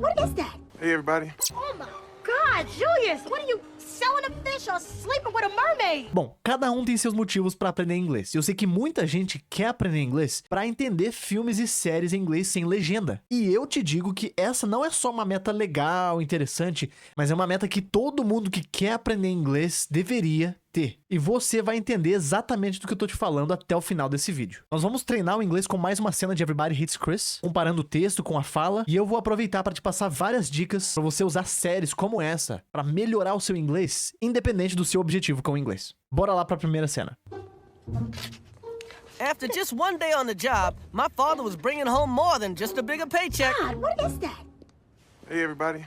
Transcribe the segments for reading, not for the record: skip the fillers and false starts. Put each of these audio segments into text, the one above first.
what is that? Hey, everybody. Oh my God, Julius, what are you, selling a fish or sleeping with a mermaid? Bom, cada um tem seus motivos pra aprender inglês. E eu sei que muita gente quer aprender inglês pra entender filmes e séries em inglês sem legenda. E eu te digo que essa não é só uma meta legal, interessante, mas é uma meta que todo mundo que quer aprender inglês deveria ter. E você vai entender exatamente do que eu tô te falando até o final desse vídeo. Nós vamos treinar o inglês com mais uma cena de Everybody Hates Chris, comparando o texto com a fala, e eu vou aproveitar para te passar várias dicas para você usar séries como essa para melhorar o seu inglês, independente do seu objetivo com o inglês. Bora lá para a primeira cena. After just one day on the job, my father was bringing home more than just a bigger paycheck. God, what is that? Hey, everybody.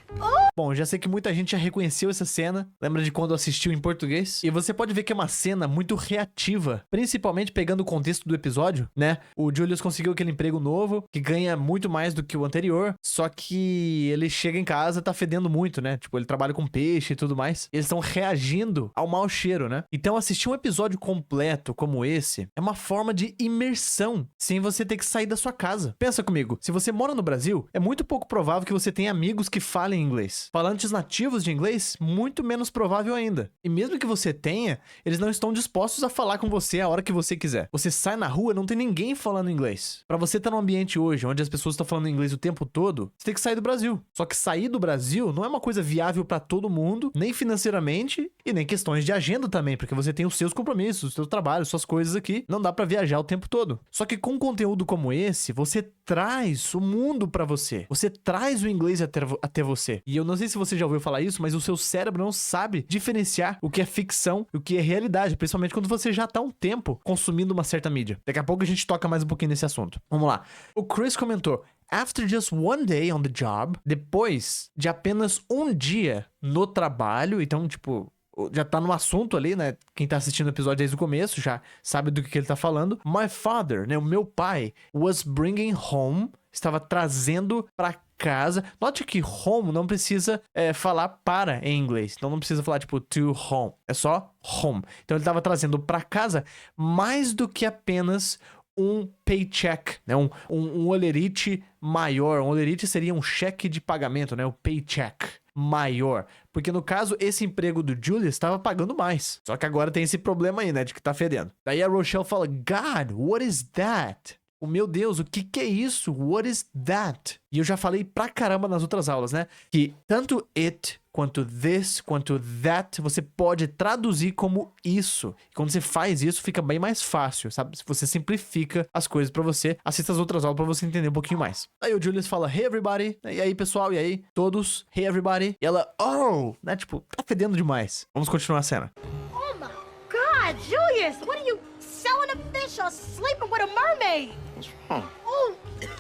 Bom, já sei que muita gente já reconheceu essa cena, lembra de quando assistiu em português? E você pode ver que é uma cena muito reativa, principalmente pegando o contexto do episódio, né? O Julius conseguiu aquele emprego novo, que ganha muito mais do que o anterior, só que ele chega em casa, tá fedendo muito, né? Tipo, ele trabalha com peixe e tudo mais. Eles estão reagindo ao mau cheiro, né? Então assistir um episódio completo como esse é uma forma de imersão, sem você ter que sair da sua casa. Pensa comigo, se você mora no Brasil, é muito pouco provável que você tenha amigos que falem inglês. Falantes nativos de inglês, muito menos provável ainda. E mesmo que você tenha, eles não estão dispostos a falar com você a hora que você quiser. Você sai na rua, não tem ninguém falando inglês. Pra você estar num ambiente hoje, onde as pessoas estão falando inglês o tempo todo, você tem que sair do Brasil. Só que sair do Brasil não é uma coisa viável pra todo mundo, nem financeiramente e nem questões de agenda também, porque você tem os seus compromissos, os seus trabalhos, suas coisas aqui. Não dá pra viajar o tempo todo. Só que com conteúdo como esse, você traz o mundo pra você. Você traz o inglês até você. E eu não sei se você já ouviu falar isso, mas o seu cérebro não sabe diferenciar o que é ficção e o que é realidade, principalmente quando você já tá há um tempo consumindo uma certa mídia. Daqui a pouco a gente toca mais um pouquinho nesse assunto. Vamos lá. O Chris comentou: After just one day on the job, depois de apenas um dia no trabalho, então, tipo, já tá no assunto ali, né? Quem tá assistindo o episódio desde o começo já sabe do que ele tá falando. My father, né? O meu pai, was bringing home, estava trazendo pra casa. Note que home não precisa falar para em inglês. Então não precisa falar tipo to home. É só home. Então ele estava trazendo para casa mais do que apenas um paycheck, né? Um olerite maior. Um olerite seria um cheque de pagamento, né? O paycheck maior. Porque no caso, esse emprego do Julius estava pagando mais. Só que agora tem esse problema aí, né? De que tá fedendo. Daí a Rochelle fala: God, what is that? Oh, meu Deus, o que é isso? What is that? E eu já falei pra caramba nas outras aulas, né? Que tanto it, quanto this, quanto that, você pode traduzir como isso. E quando você faz isso, fica bem mais fácil, sabe? Você simplifica as coisas pra você. Assista as outras aulas pra você entender um pouquinho mais. Aí o Julius fala: Hey, everybody. E aí, pessoal? E aí? Todos? Hey, everybody. E ela: Oh! Né? Tipo, tá fedendo demais. Vamos continuar a cena. Oh my God, Julius, what are you, selling a fish or sleeping with a mermaid? What's wrong? Oh,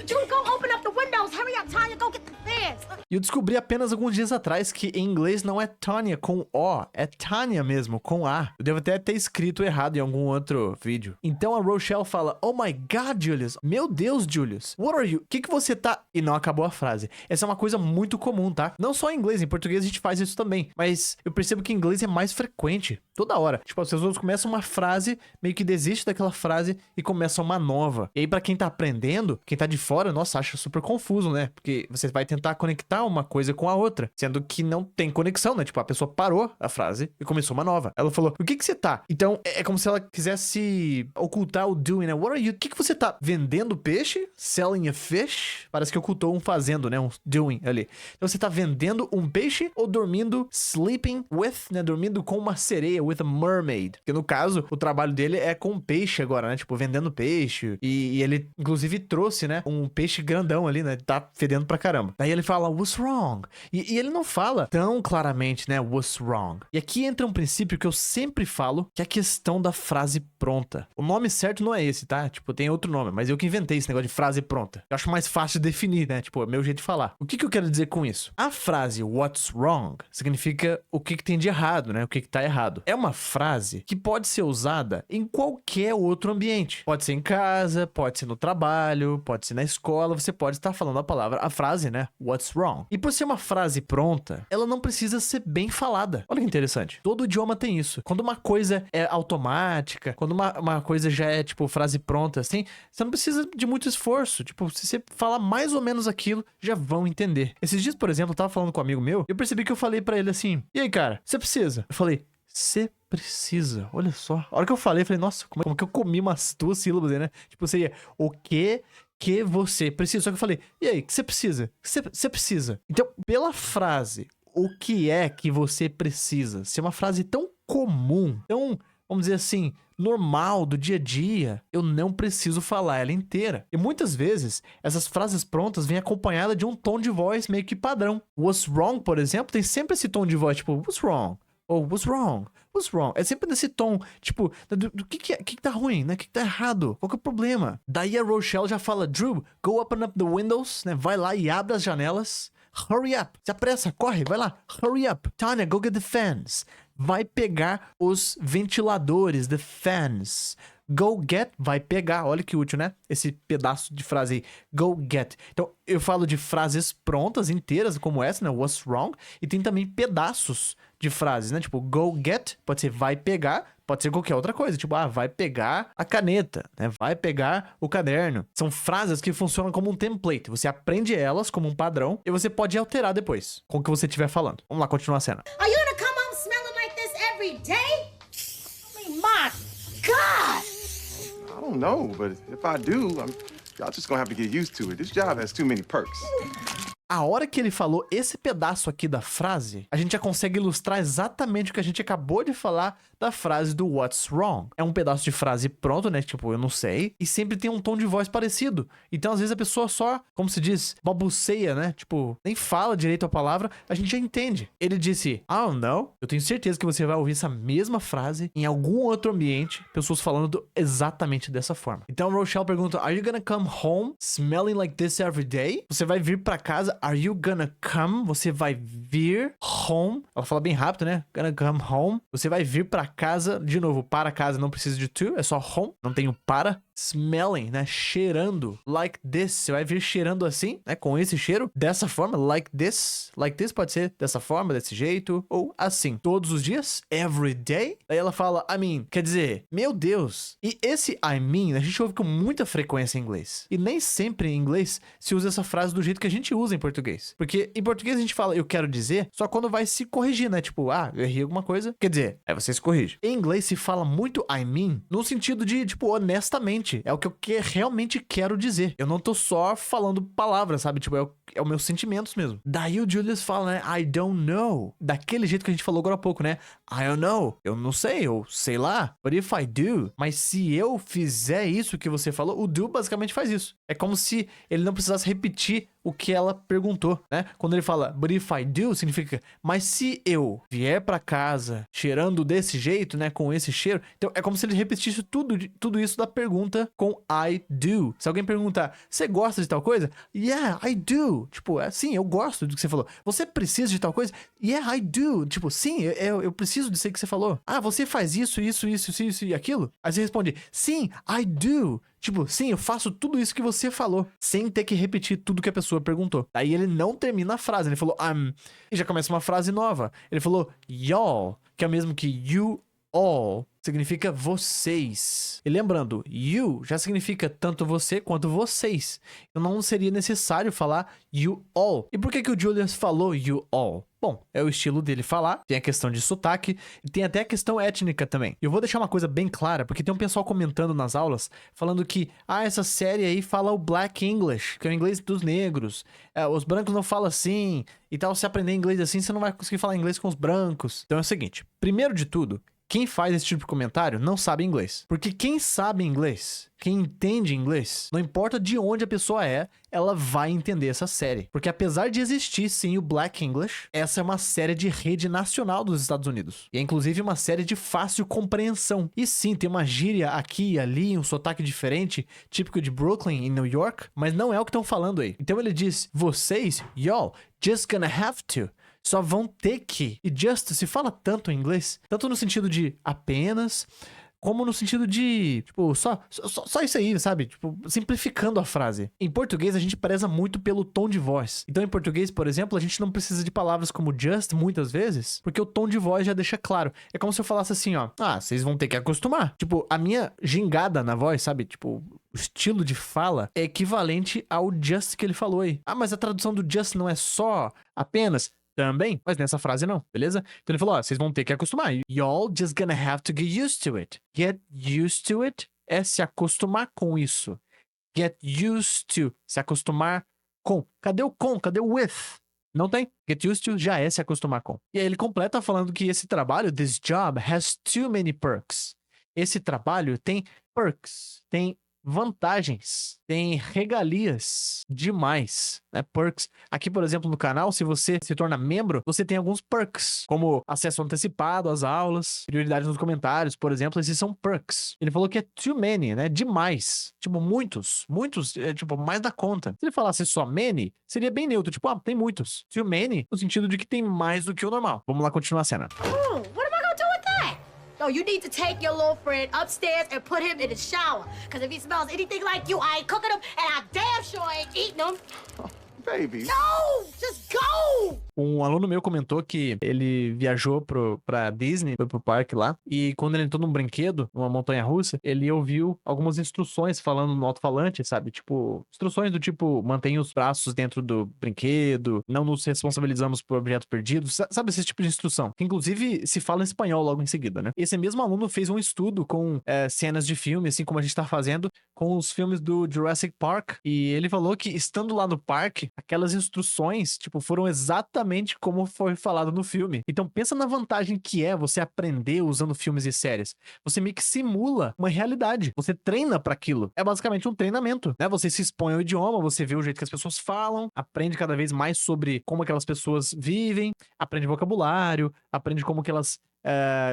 Julie, go open up the windows. Hurry up, Tanya, go get the fans. E eu descobri apenas alguns dias atrás que em inglês não é Tanya com O, é Tanya mesmo, com A. Eu devo até ter escrito errado em algum outro vídeo. Então a Rochelle fala: Oh my God, Julius. Meu Deus, Julius. What are you? O que você tá... E não acabou a frase. Essa é uma coisa muito comum, tá? Não só em inglês, em português a gente faz isso também. Mas eu percebo que em inglês é mais frequente. Toda hora. Tipo, as pessoas começam uma frase, meio que desiste daquela frase e começam uma nova. E aí pra quem tá aprendendo, quem tá de fora, nossa, acha super confuso, né? Porque você vai tentar conectar uma coisa com a outra, sendo que não tem conexão, né? Tipo, a pessoa parou a frase e começou uma nova. Ela falou: O que você tá? Então, é como se ela quisesse ocultar o doing, né? What are you? O que você tá? Vendendo peixe? Selling a fish? Parece que ocultou um fazendo, né? Um doing ali. Então, você tá vendendo um peixe ou dormindo, sleeping with, né? Dormindo com uma sereia, with a mermaid. Porque no caso, o trabalho dele é com peixe agora, né? Tipo, vendendo peixe. E ele, inclusive, trouxe, né? Um peixe grandão ali, né? Tá fedendo pra caramba. Daí ele fala: What's wrong? E ele não fala tão claramente, né? What's wrong? E aqui entra um princípio que eu sempre falo, que é a questão da frase pronta. O nome certo não é esse, tá? Tipo, tem outro nome, mas eu que inventei esse negócio de frase pronta. Eu acho mais fácil de definir, né? Tipo, é meu jeito de falar. O que eu quero dizer com isso? A frase what's wrong significa o que tem de errado, né? O que tá errado. É uma frase que pode ser usada em qualquer outro ambiente. Pode ser em casa, pode ser no trabalho, pode ser na escola. Você pode estar falando a frase, né? what's wrong. E por ser uma frase pronta, ela não precisa ser bem falada. Olha que interessante. Todo idioma tem isso. Quando uma coisa é automática, quando uma coisa já é, tipo, frase pronta, assim, você não precisa de muito esforço. Tipo, se você falar mais ou menos aquilo, já vão entender. Esses dias, por exemplo, eu tava falando com um amigo meu, eu percebi que eu falei pra ele assim, e aí, cara, você precisa? Eu falei, você precisa, olha só. A hora que eu falei, eu falei, nossa, como que eu comi umas 2 sílabas aí, né? Tipo, seria, o que você precisa? Só que eu falei, e aí, o que você precisa? Você precisa. Então, pela frase, o que é que você precisa? Se é uma frase tão comum, tão, vamos dizer assim, normal, do dia a dia, eu não preciso falar ela inteira. E muitas vezes, essas frases prontas vêm acompanhadas de um tom de voz meio que padrão. What's wrong, por exemplo, tem sempre esse tom de voz, tipo, what's wrong? Ou what's wrong? What's wrong? É sempre nesse tom, tipo, do que tá ruim, né? O que tá errado? Qual que é o problema? Daí a Rochelle já fala, Drew, go open up the windows, né? Vai lá e abre as janelas. Hurry up. Se apressa, corre, vai lá. Hurry up. Tanya, go get the fans. Vai pegar os ventiladores, the fans. Go get, vai pegar. Olha que útil, né? Esse pedaço de frase aí. Go get. Então, eu falo de frases prontas, inteiras, como essa, né? What's wrong? E tem também pedaços de frases, né? Tipo, go get, pode ser vai pegar, pode ser qualquer outra coisa. Tipo, vai pegar a caneta, né? Vai pegar o caderno. São frases que funcionam como um template. Você aprende elas como um padrão e você pode alterar depois com o que você estiver falando. Vamos lá, continuar a cena. Are you gonna come home smelling like this every day? I mean, my God! I don't know, but if I do, y'all just gonna have to get used to it. This job has too many perks. A hora que ele falou esse pedaço aqui da frase, a gente já consegue ilustrar exatamente o que a gente acabou de falar da frase do what's wrong. É um pedaço de frase pronto, né? Tipo, eu não sei. E sempre tem um tom de voz parecido. Então, às vezes, a pessoa só, como se diz, balbuceia, né? Tipo, nem fala direito a palavra, a gente já entende. Ele disse, I don't know. Eu tenho certeza que você vai ouvir essa mesma frase em algum outro ambiente, pessoas falando exatamente dessa forma. Então, a Rochelle pergunta, are you gonna come home smelling like this every day? Você vai vir pra casa? Are you gonna come? Você vai vir home? Ela fala bem rápido, né? Gonna come home. Você vai vir pra casa. De novo, para casa não precisa de to. É só home. Não tem o para. Smelling, né? Cheirando. Like this. Você vai vir cheirando assim, né? Com esse cheiro. Dessa forma. Like this. Like this pode ser dessa forma, desse jeito. Ou assim. Todos os dias. Every day. Aí ela fala, I mean. Quer dizer, meu Deus. E esse I mean, a gente ouve com muita frequência em inglês. E nem sempre em inglês se usa essa frase do jeito que a gente usa em português. Porque em português a gente fala, eu quero dizer, só quando vai se corrigir, né? Tipo, eu errei alguma coisa. Quer dizer, aí você se corrige. Em inglês se fala muito I mean no sentido de, tipo, honestamente. É o que eu realmente quero dizer. Eu não tô só falando palavras, sabe? Tipo, é os meus sentimentos mesmo. Daí o Julius fala, né? I don't know. Daquele jeito que a gente falou agora há pouco, né? I don't know. Eu não sei, eu sei lá. But if I do. Mas se eu fizer isso que você falou, o do basicamente faz isso. É como se ele não precisasse repetir o que ela perguntou, né? Quando ele fala, but if I do, significa, mas se eu vier pra casa cheirando desse jeito, né? Com esse cheiro. Então, é como se ele repetisse tudo isso da pergunta com I do. Se alguém perguntar, você gosta de tal coisa? Yeah, I do. Tipo, sim, eu gosto do que você falou. Você precisa de tal coisa? Yeah, I do. Tipo, sim, eu preciso disso aí que você falou. Ah, você faz isso e aquilo? Aí você responde, sim, I do. Tipo, sim, eu faço tudo isso que você falou, sem ter que repetir tudo que a pessoa perguntou. Daí ele não termina a frase, ele falou, e já começa uma frase nova. Ele falou, y'all, que é o mesmo que you all, significa vocês. E lembrando, you já significa tanto você quanto vocês. Então não seria necessário falar you all. E por que o Julius falou you all? Bom, é o estilo dele falar, tem a questão de sotaque e tem até a questão étnica também. E eu vou deixar uma coisa bem clara, porque tem um pessoal comentando nas aulas, falando que, essa série aí fala o Black English, que é o inglês dos negros. Os brancos não falam assim, e tal, se aprender inglês assim, você não vai conseguir falar inglês com os brancos. Então é o seguinte, primeiro de tudo, quem faz esse tipo de comentário não sabe inglês. Porque quem sabe inglês, quem entende inglês, não importa de onde a pessoa é, ela vai entender essa série. Porque apesar de existir, sim, o Black English, essa é uma série de rede nacional dos Estados Unidos. E é inclusive uma série de fácil compreensão. E sim, tem uma gíria aqui e ali, um sotaque diferente, típico de Brooklyn, em New York, mas não é o que estão falando aí. Então ele diz, vocês, y'all, just gonna have to. Só vão ter que. E just se fala tanto em inglês, tanto no sentido de apenas, como no sentido de, tipo, só isso aí, sabe? Tipo, simplificando a frase. Em português, a gente preza muito pelo tom de voz. Então, em português, por exemplo, a gente não precisa de palavras como just, muitas vezes, porque o tom de voz já deixa claro. É como se eu falasse assim, ó, vocês vão ter que acostumar. Tipo, a minha gingada na voz, sabe? Tipo, o estilo de fala é equivalente ao just que ele falou aí. Mas a tradução do just não é só apenas... Também, mas nessa frase não, beleza? Então ele falou, vocês vão ter que acostumar. Y'all just gonna have to get used to it. Get used to it é se acostumar com isso. Get used to, se acostumar com. Cadê o com? Cadê o with? Não tem. Get used to já é se acostumar com. E aí ele completa falando que esse trabalho, this job, has too many perks. Esse trabalho tem perks, tem vantagens, tem regalias demais, né? Perks. Aqui, por exemplo, no canal, se você se torna membro, você tem alguns perks, como acesso antecipado às aulas, prioridade nos comentários, por exemplo, esses são perks. Ele falou que é too many, né? Demais. Tipo, muitos, tipo, mais da conta. Se ele falasse só many, seria bem neutro, tipo, tem muitos. Too many, no sentido de que tem mais do que o normal. Vamos lá continuar a cena. What am I gonna do with that? No, you need to take your little friend upstairs and put him in the shower. Because if he smells anything like you, I ain't cooking him, and I damn sure ain't eating him. Baby. No! Just go! Um aluno meu comentou que ele viajou pra Disney, foi pro parque lá, e quando ele entrou num brinquedo, numa montanha-russa, ele ouviu algumas instruções falando no alto-falante, sabe? Tipo, instruções do tipo, mantenha os braços dentro do brinquedo, não nos responsabilizamos por objetos perdidos, sabe esse tipo de instrução? Que inclusive se fala em espanhol logo em seguida, né? Esse mesmo aluno fez um estudo com cenas de filme, assim como a gente tá fazendo, com os filmes do Jurassic Park, e ele falou que estando lá no parque, aquelas instruções, tipo, foram exatamente como foi falado no filme. Então pensa na vantagem que é você aprender usando filmes e séries. Você meio que simula uma realidade. Você treina pra aquilo. É basicamente um treinamento, né? Você se expõe ao idioma, você vê o jeito que as pessoas falam, aprende cada vez mais sobre como aquelas pessoas vivem, aprende vocabulário, aprende como que elas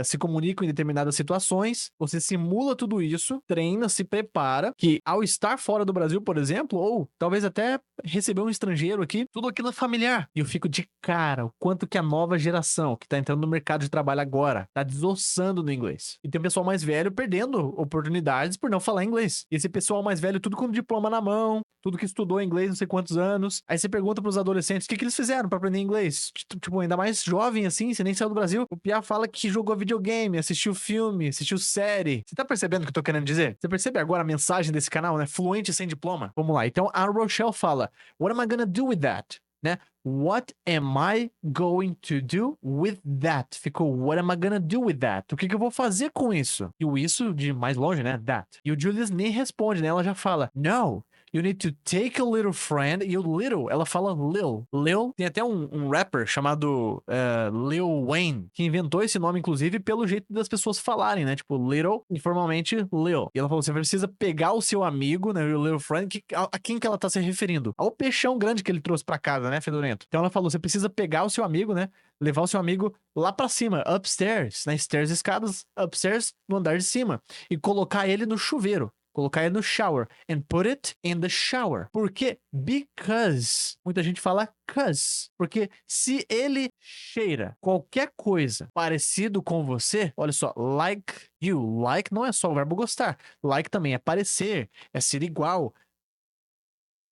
se comunicam em determinadas situações, você simula tudo isso, treina, se prepara, que ao estar fora do Brasil, por exemplo, ou talvez até receber um estrangeiro aqui, tudo aquilo é familiar. E eu fico de cara o quanto que a nova geração que tá entrando no mercado de trabalho agora tá desossando no inglês. E tem um pessoal mais velho perdendo oportunidades por não falar inglês. E esse pessoal mais velho, tudo com diploma na mão, tudo que estudou inglês não sei quantos anos. Aí você pergunta pros adolescentes o que eles fizeram pra aprender inglês. Tipo, ainda mais jovem assim, você nem saiu do Brasil. O Piá fala que jogou videogame, assistiu filme, assistiu série. Você tá percebendo o que eu tô querendo dizer? Você percebe agora a mensagem desse canal, né? Fluente sem diploma. Vamos lá. Então a Rochelle fala, what am I gonna do with that? Né? What am I going to do with that? Ficou, what am I gonna do with that? O que eu vou fazer com isso? E o isso de mais longe, né? That. E o Julius nem responde, né? Ela já fala, no. You need to take a little friend. E o little, ela fala Lil. Lil, tem até um rapper chamado Lil Wayne, que inventou esse nome, inclusive, pelo jeito das pessoas falarem, né? Tipo, little, informalmente, Lil. E ela falou, você precisa pegar o seu amigo, né? O little friend, a quem que ela tá se referindo? Ao peixão grande que ele trouxe pra casa, né, fedorento? Então ela falou, você precisa pegar o seu amigo, né? Levar o seu amigo lá pra cima, upstairs, né? Stairs, escadas, upstairs, no andar de cima. E colocar ele no chuveiro. Colocar ele no shower. And put it in the shower. Por quê? Because. Muita gente fala cause. Porque se ele cheira qualquer coisa parecido com você, olha só, like you. Like não é só o verbo gostar. Like também é parecer, é ser igual.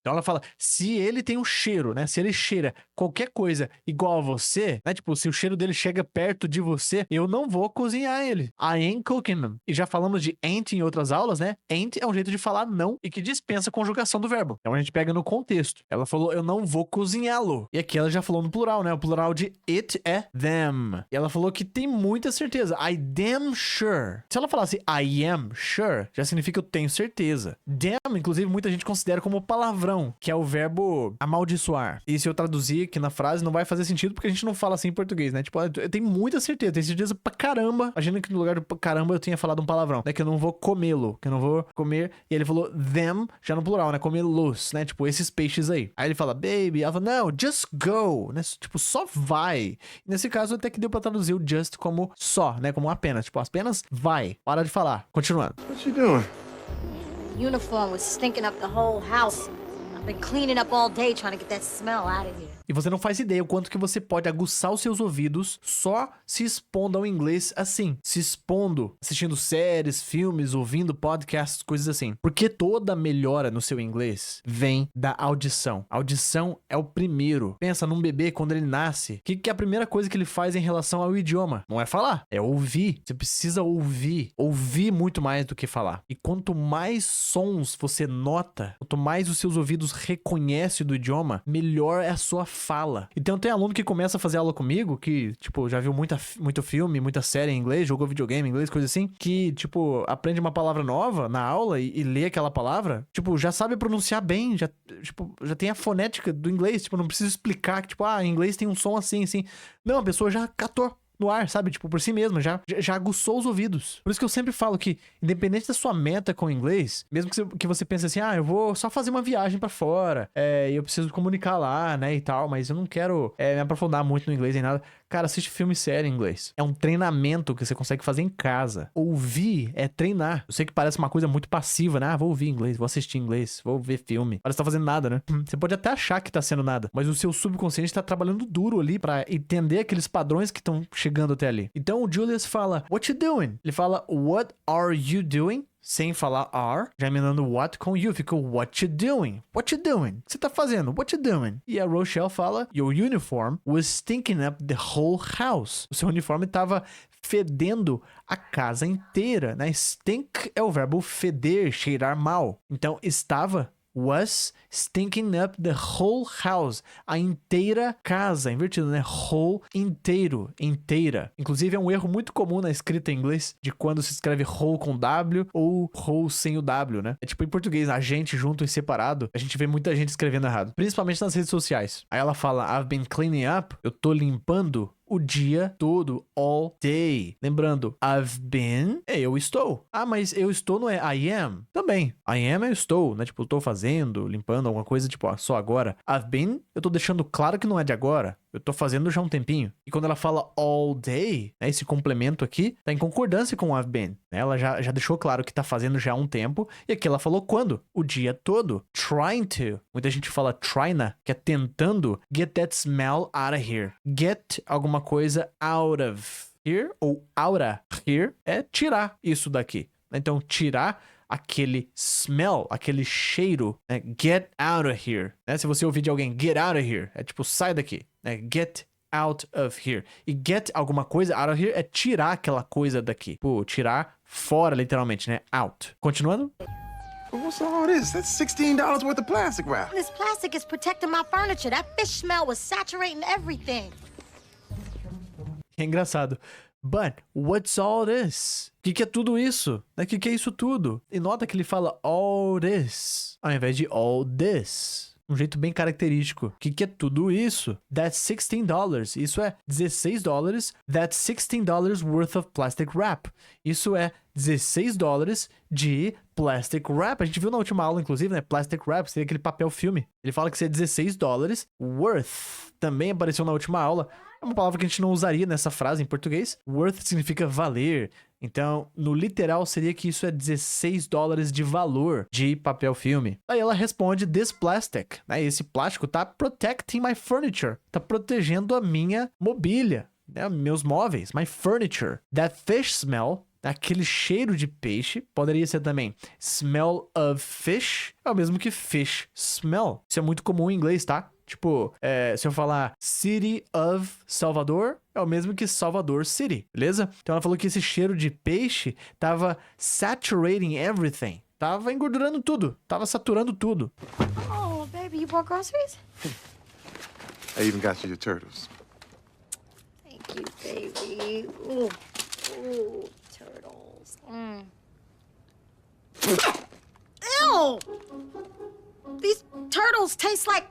Então ela fala, se ele tem um cheiro, né? Se ele cheira qualquer coisa igual a você, né? Tipo, se o cheiro dele chega perto de você, eu não vou cozinhar ele. I ain't cooking them. E já falamos de ain't em outras aulas, né? Ain't é um jeito de falar não e que dispensa a conjugação do verbo. Então a gente pega no contexto. Ela falou, eu não vou cozinhá-lo. E aqui ela já falou no plural, né? O plural de it é them. E ela falou que tem muita certeza. I damn sure. Se ela falasse I am sure, já significa eu tenho certeza. Damn, inclusive, muita gente considera como palavrão, que é o verbo amaldiçoar. E se eu traduzir aqui na frase, não vai fazer sentido porque a gente não fala assim em português, né? Tipo, eu tenho muita certeza, tenho certeza pra caramba. Imagina que no lugar do caramba eu tinha falado um palavrão, né? Que eu não vou comê-lo, que eu não vou comer. E ele falou them, já no plural, né? Comê-los, né? Tipo, esses peixes aí. Aí ele fala, baby. Ela fala, não, just go, né? Tipo, só vai. E nesse caso, até que deu pra traduzir o just como só, né? Como apenas. Tipo, apenas vai. Para de falar. Continuando. What you doing? Uniform was stinking up the whole house. I've been cleaning up all day trying to get that smell out of here. E você não faz ideia o quanto que você pode aguçar os seus ouvidos só se expondo ao inglês assim. Se expondo, assistindo séries, filmes, ouvindo podcasts, coisas assim. Porque toda melhora no seu inglês vem da audição. A audição é o primeiro. Pensa num bebê quando ele nasce. O que é a primeira coisa que ele faz em relação ao idioma? Não é falar, é ouvir. Você precisa ouvir. Ouvir muito mais do que falar. E quanto mais sons você nota, quanto mais os seus ouvidos reconhecem do idioma, melhor é a sua fala. Então tem aluno que começa a fazer aula comigo, que, tipo, já viu muito filme, muita série em inglês, jogou videogame em inglês, coisa assim, que, tipo, aprende uma palavra nova na aula e lê aquela palavra, tipo, já sabe pronunciar bem, já tem a fonética do inglês, tipo, não precisa explicar que, tipo, em inglês tem um som assim, assim. Não, a pessoa já catou no ar, sabe? Tipo, por si mesma, já aguçou os ouvidos. Por isso que eu sempre falo que, independente da sua meta com o inglês, mesmo que você pense assim, eu vou só fazer uma viagem pra fora, e eu preciso comunicar lá, né, e tal, mas eu não quero me aprofundar muito no inglês nem nada. Cara, assiste filme e série em inglês. É um treinamento que você consegue fazer em casa. Ouvir é treinar. Eu sei que parece uma coisa muito passiva, né? Vou ouvir inglês, vou assistir inglês, vou ver filme. Parece que tá fazendo nada, né? Você pode até achar que tá sendo nada, mas o seu subconsciente tá trabalhando duro ali pra entender aqueles padrões que estão chegando até ali. Então o Julius fala, what you doing? Ele fala, what are you doing? Sem falar are, já emendando what com you, ficou what you doing? What you doing? O que você tá fazendo? What you doing? E a Rochelle fala, your uniform was stinking up the whole house. O seu uniforme tava fedendo a casa inteira, né? Stink é o verbo feder, cheirar mal. Então, estava was stinking up the whole house. A inteira casa, invertido, né? Whole, inteiro, inteira. Inclusive é um erro muito comum na escrita em inglês, de quando se escreve whole com W ou whole sem o W, né? É tipo em português, a gente junto e separado, a gente vê muita gente escrevendo errado. Principalmente nas redes sociais. Aí ela fala, I've been cleaning up, eu tô limpando o dia todo, all day. Lembrando, I've been, eu estou. Mas eu estou não é I am? Também. I am eu estou, né? Tipo, eu tô fazendo, limpando alguma coisa, tipo, só agora. I've been, eu tô deixando claro que não é de agora. Eu tô fazendo já um tempinho. E quando ela fala all day, né, esse complemento aqui, tá em concordância com I've been. Ela já deixou claro que tá fazendo já há um tempo. E aqui ela falou quando? O dia todo. Trying to. Muita gente fala trying, que é tentando. Get that smell out of here. Get alguma coisa out of here, ou out of here, é tirar isso daqui. Então, tirar aquele smell, aquele cheiro, né? Get out of here. Né? Se você ouvir de alguém, get out of here, é tipo, sai daqui. Né? Get out of here. E get alguma coisa out of here é tirar aquela coisa daqui. Pô, tirar fora, literalmente, né? Out. Continuando. But what's all this? That's $16 worth of plastic wrap. This plastic is protecting my furniture. That fish smell was saturating everything. É engraçado. But what's all this? O que é tudo isso? O que é isso tudo? E nota que ele fala all this, ao invés de all this. Um jeito bem característico. O que é tudo isso? That's $16. Isso é $16. That's $16 worth of plastic wrap. Isso é $16 de plastic wrap. A gente viu na última aula, inclusive, né? Plastic wrap, seria aquele papel filme. Ele fala que isso é $16. Worth também apareceu na última aula. É uma palavra que a gente não usaria nessa frase em português. Worth significa valer. Então, no literal, seria que isso é $16 de valor de papel filme. Aí ela responde, this plastic, né? Esse plástico tá protecting my furniture. Tá protegendo a minha mobília, né? Meus móveis, my furniture. That fish smell, aquele cheiro de peixe, poderia ser também smell of fish, é o mesmo que fish smell. Isso é muito comum em inglês, tá? Tipo, se eu falar City of Salvador, é o mesmo que Salvador City, beleza? Então ela falou que esse cheiro de peixe tava saturating everything. Tava engordurando tudo, tava saturando tudo. Oh, baby, you bought groceries? I even got you your turtles. Thank you, baby. Ooh, ooh, turtles. Ew! These turtles taste like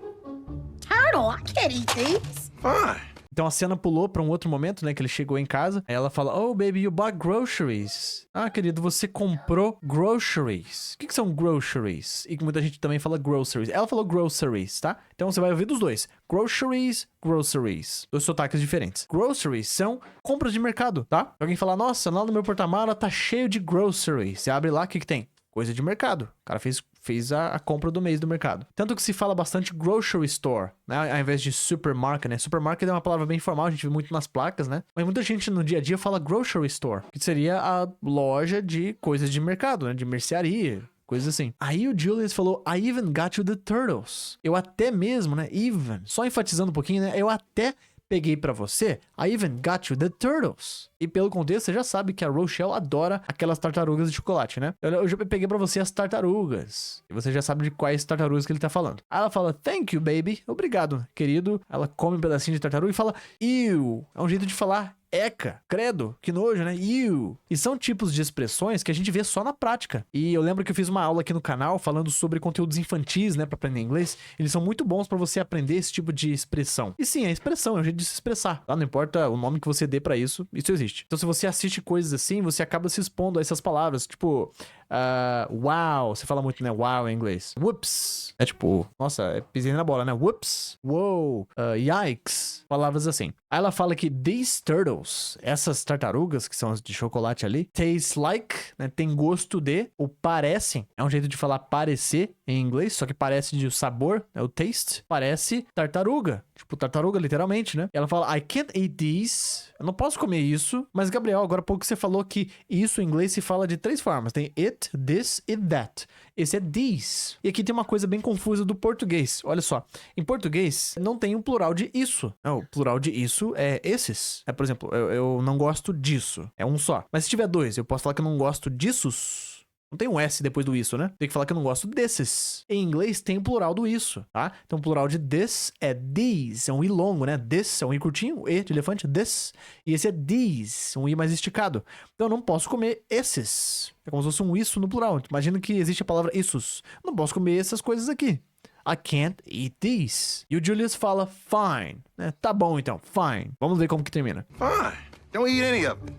turtle. I can't eat these. Fine. Então a cena pulou pra um outro momento, né? Que ele chegou em casa. Aí ela fala, oh, baby, you bought groceries. Ah, querido, você comprou groceries. O que são groceries? E muita gente também fala groceries. Ela falou groceries, tá? Então você vai ouvir dos dois. Groceries, groceries. Dois sotaques diferentes. Groceries são compras de mercado, tá? Alguém fala, nossa, lá no meu porta-mala tá cheio de groceries. Você abre lá, o que tem? coisa de mercado. O cara fez a compra do mês do mercado. Tanto que se fala bastante grocery store, né? Ao invés de supermarket, né? Supermarket é uma palavra bem formal, a gente vê muito nas placas, né? Mas muita gente no dia a dia fala grocery store, que seria a loja de coisas de mercado, né? De mercearia. Coisas assim. Aí o Julius falou, I even got you the turtles. Eu até mesmo, né? Even. Só enfatizando um pouquinho, né? Eu até peguei pra você. I even got you the turtles. E pelo contexto, você já sabe que a Rochelle adora aquelas tartarugas de chocolate, né? Eu já peguei pra você as tartarugas. E você já sabe de quais tartarugas que ele tá falando. Aí ela fala, thank you, baby. Obrigado, querido. Ela come um pedacinho de tartaruga e fala, ew. É um jeito de falar eca, credo, que nojo, né? Ew. E são tipos de expressões que a gente vê só na prática. E eu lembro que eu fiz uma aula aqui no canal falando sobre conteúdos infantis, né, pra aprender inglês. Eles são muito bons pra você aprender esse tipo de expressão. E sim, é expressão, é um jeito de se expressar. Tá? Não importa o nome que você dê pra isso, isso existe. Então se você assiste coisas assim, você acaba se expondo a essas palavras, tipo, wow, você fala muito, né, wow em inglês. Whoops, é tipo, nossa, pisei na bola, né? Whoops, wow, yikes, palavras assim. Aí ela fala que these turtles, essas tartarugas, que são as de chocolate ali, taste like, né, tem gosto de, ou parecem, é um jeito de falar parecer em inglês, só que parece de sabor, é o taste, parece tartaruga, tipo tartaruga literalmente, né? E ela fala, I can't eat these, eu não posso comer isso, mas Gabriel, agora há pouco você falou que isso em inglês se fala de 3 formas, tem it, this e that. Esse é these. E aqui tem uma coisa bem confusa do português. Olha só. Em português, não tem um plural de isso. Não, o plural de isso é esses. Por exemplo, eu não gosto disso. É um só. Mas se tiver 2, eu posso falar que eu não gosto dissos. Não tem um S depois do isso, né? Tem que falar que eu não gosto desses. Em inglês tem o plural do isso, tá? Então o plural de this é these. É um I longo, né? This é um I curtinho, E de elefante, this. E esse é these, um I mais esticado. Então eu não posso comer esses. É como se fosse um isso no plural. Imagina que existe a palavra issos. Não posso comer essas coisas aqui. I can't eat these. E o Julius fala fine, né? Tá bom então, fine. Vamos ver como que termina. Fine. Don't eat any of it.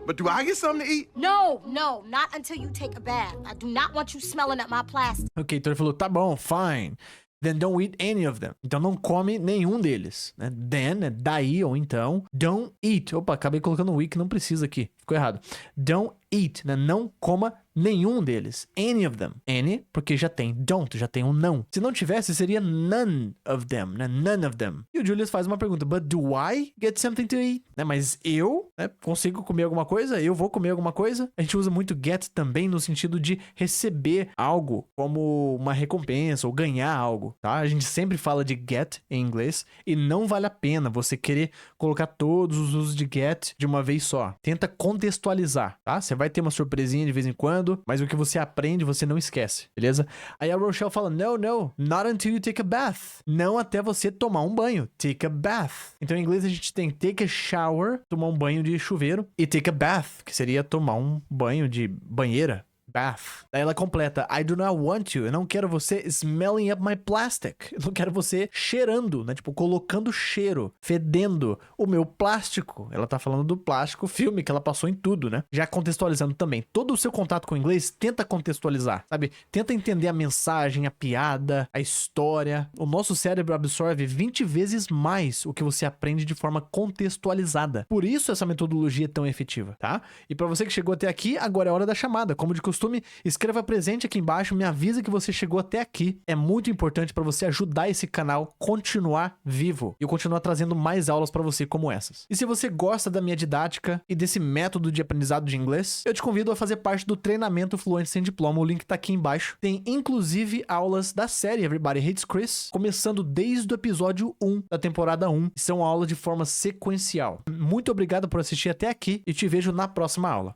But do I get something to eat? No, not until you take a bath. I do not want you smelling up my plastic. Ok, então ele falou, tá bom, fine. Then don't eat any of them. Então não come nenhum deles, né? Then é daí ou então. Don't eat. Opa, acabei colocando um i que não precisa aqui. Ficou errado. Don't eat, né? Não coma nenhum deles. Any of them. Any, porque já tem don't, já tem um não. Se não tivesse, seria none of them, né? None of them. E o Julius faz uma pergunta. But do I get something to eat? Né? Mas eu, né, consigo comer alguma coisa? Eu vou comer alguma coisa? A gente usa muito get também no sentido de receber algo como uma recompensa ou ganhar algo, tá? A gente sempre fala de get em inglês e não vale a pena você querer colocar todos os usos de get de uma vez só. Tenta contextualizar, tá? Você vai ter uma surpresinha de vez em quando, mas o que você aprende, você não esquece, beleza? Aí a Rochelle fala, no, not until you take a bath. Não até você tomar um banho. Take a bath. Então, em inglês, a gente tem take a shower, tomar um banho de chuveiro, e take a bath, que seria tomar um banho de banheira. Bath. Daí ela completa, I do not want you. Eu não quero você smelling up my plastic. Eu não quero você cheirando, né? Tipo, colocando cheiro, fedendo o meu plástico. Ela tá falando do plástico filme que ela passou em tudo, né? Já contextualizando também. Todo o seu contato com o inglês, tenta contextualizar, sabe? Tenta entender a mensagem, a piada, a história. O nosso cérebro absorve 20 vezes mais o que você aprende de forma contextualizada. Por isso essa metodologia é tão efetiva, tá? E pra você que chegou até aqui, agora é hora da chamada. Como de costume, escreva presente aqui embaixo, me avisa que você chegou até aqui. É muito importante para você ajudar esse canal a continuar vivo e eu continuar trazendo mais aulas para você como essas. E se você gosta da minha didática e desse método de aprendizado de inglês, eu te convido a fazer parte do treinamento Fluente Sem Diploma. O link tá aqui embaixo. Tem inclusive aulas da série Everybody Hates Chris, começando desde o episódio 1 da temporada 1. São aulas de forma sequencial. Muito obrigado por assistir até aqui e te vejo na próxima aula.